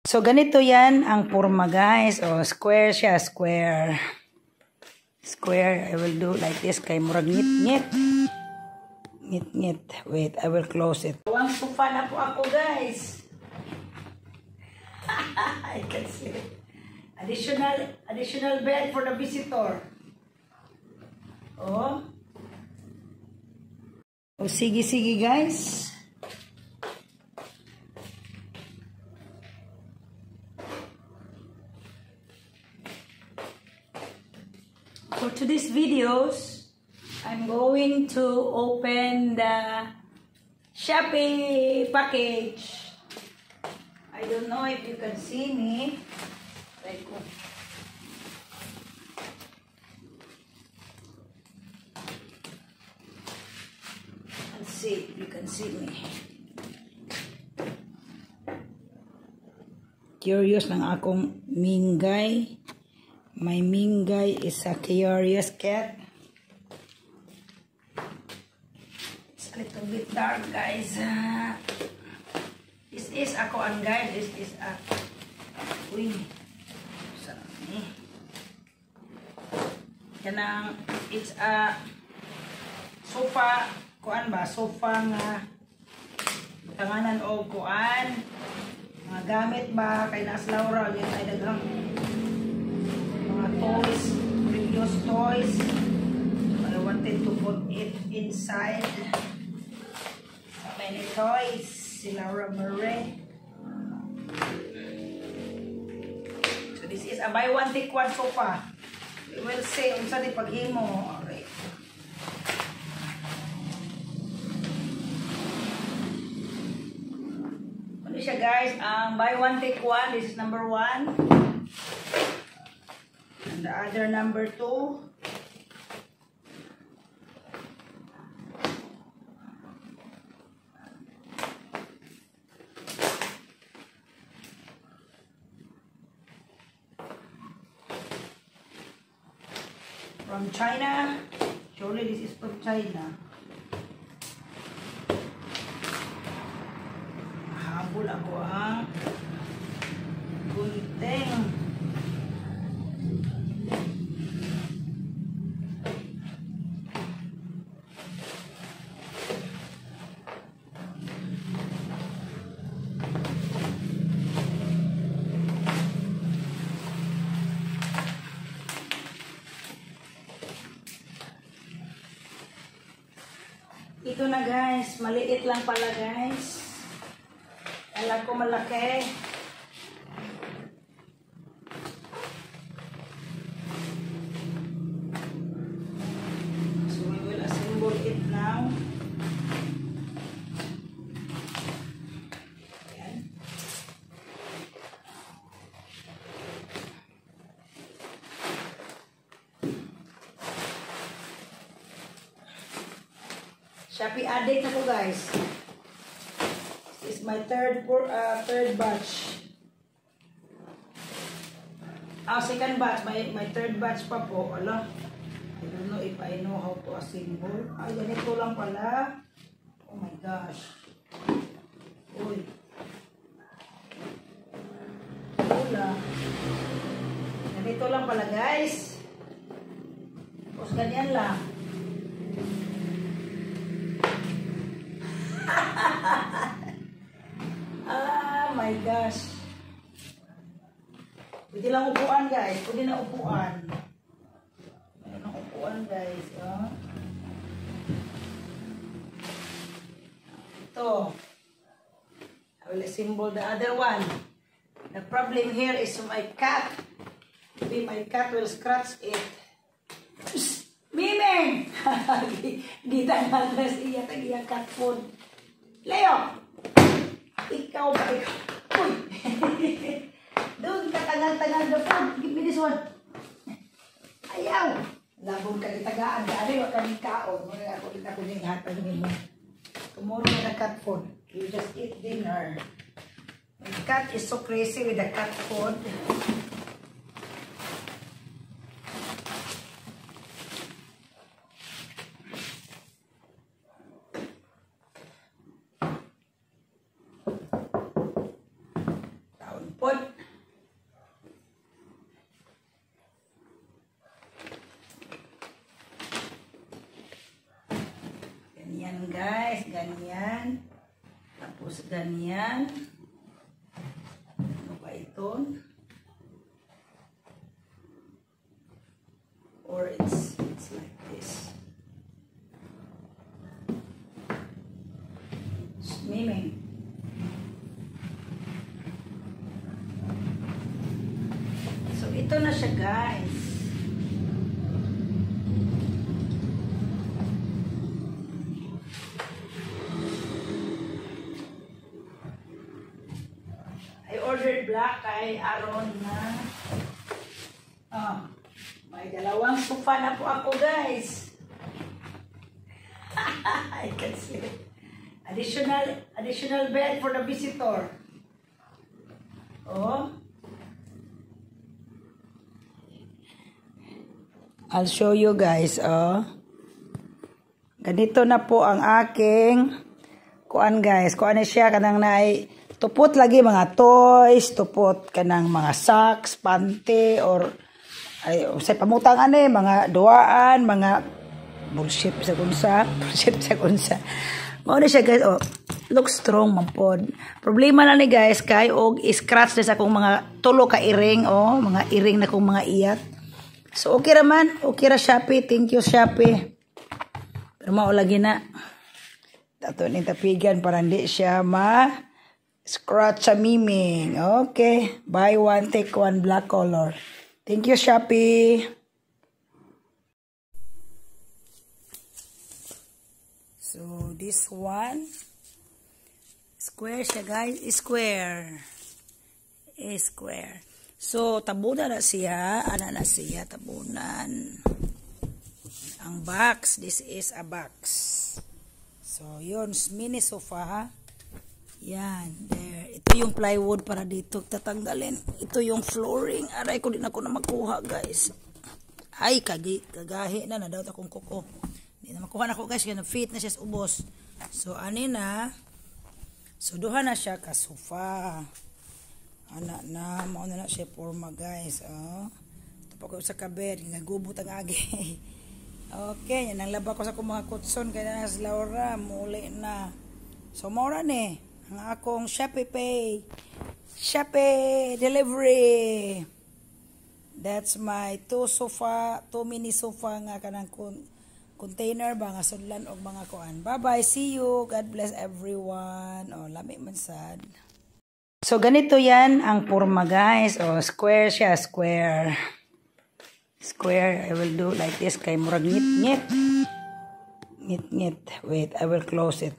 So, ganito yan ang forma, guys. O, square siya, square. Square, I will do like this. Kay murag ngit-ngit. Ngit-ngit. Wait, I will close it. Ang sofa na po ako, guys. I can see it. Additional bed for the visitor. Oh. Oh, sige, guys. For today's videos, I'm going to open the Shopee package. I don't know if you can see me. Let's see if you can see me. Curious ng akong Mingay. My Mingay is a curious cat. It's a little bit dark, guys. This is ako ang guys. This is a uy. Sorry. Kanang it's a sofa. Kuan ba? Sofa nga tanganan o kuan. Mga gamit ba kay nas Laura yun ay daghang toys, previous toys. I wanted to put it inside. So many toys. Si Laura Murray. So this is a buy one take one sofa. We will see unsa di paghimo. Alright. Ano siya, guys? Buy one take one. This is number 1. And the other number 2. From China. Surely this is from China. Habol ako ang gunting. Ito na, guys, maliit lang pala, guys. Kala ko malaki. So we will assemble it now. Ayan. Shopee addict ako, guys. This is my third batch. Second batch. My third batch pa po. Ala. I don't know if I know how to assemble. Ay, ganito lang pala. Oh my gosh. Uy. Wala. Ganito lang pala, guys. Tapos ganyan lang. Ah, my gosh. Pwede lang upuan, guys. Pwede na upuan. Meron ng upuan, guys. Oh. Ito. I will assemble the other one. The problem here is my cat. Maybe my cat will scratch it. Miming! Gitangan na siya. Tag-iya cat food. Leo! Ikaw ba? Uy! Doon ka tagal-tagal na food. Give me this one. Ayaw! Labong ka itagaan. Dari wak kami kaon. Muna ako din ako din hatag mo. Tomorrow na cat food. You just eat dinner. My cat is so crazy with the cat food. Pod. Ganyan guys, ganyan. Tapos ganyan. Ano ba ito? Or it's like this. Miming. So ito na siya guys. I ordered black kay Aaron na may dalawang sofa na po ako guys. I can see it. Additional bed for the visitor. Oh. I'll show you guys, oh. Ganito na po ang aking kuan guys. Kuan na siya kanang naay tupot lagi mga toys, tupot kanang mga socks, panty or ay sa pamutang ani mga duaan, mga bullshit sa kunsa. Mao na siya guys, oh. Look strong man pod. Problema na ni guys kay og scratch na sa akong mga tulo ka iring, oh, mga iring na kong mga iyat. So okay ra man, okay ra Shopee. Thank you Shopee. Pero mao lagi na. Dato ni tapigan para hindi siya scratch sa miming. Okay, buy one take one black color. Thank you Shopee. So this one square siya guys, square. So tabunan na siya, na siya tabunan. Ang box, this is a box. So yun, mini sofa. Yan, there. Ito yung plywood para dito tatanggalin. Ito yung flooring. Aray ko din ako na makuha guys. Ay, kagahi na daw akong kuko. Hindi na makuha na ako guys, kaya na-fit na siya sa ubos. So ani na. So duha na siya ka sofa. Ana na, mauna na siya forma guys. Oh. Ito pa ko sa kabed, nagubot ang agi. Okay, yan ang laba ko sa akong mga kutson kaya na si Laura, muli na. So maura ni, ang akong Shopee Pay. Shopee delivery. That's my two mini sofa nga kanang container ba nga sudlan og mga kuan. Bye-bye, see you. God bless everyone. Oh, lami man sad. So ganito yan ang forma guys. Oh, square siya, square. I will do like this kay murag ngit-ngit. Ngit-ngit. Wait, I will close it.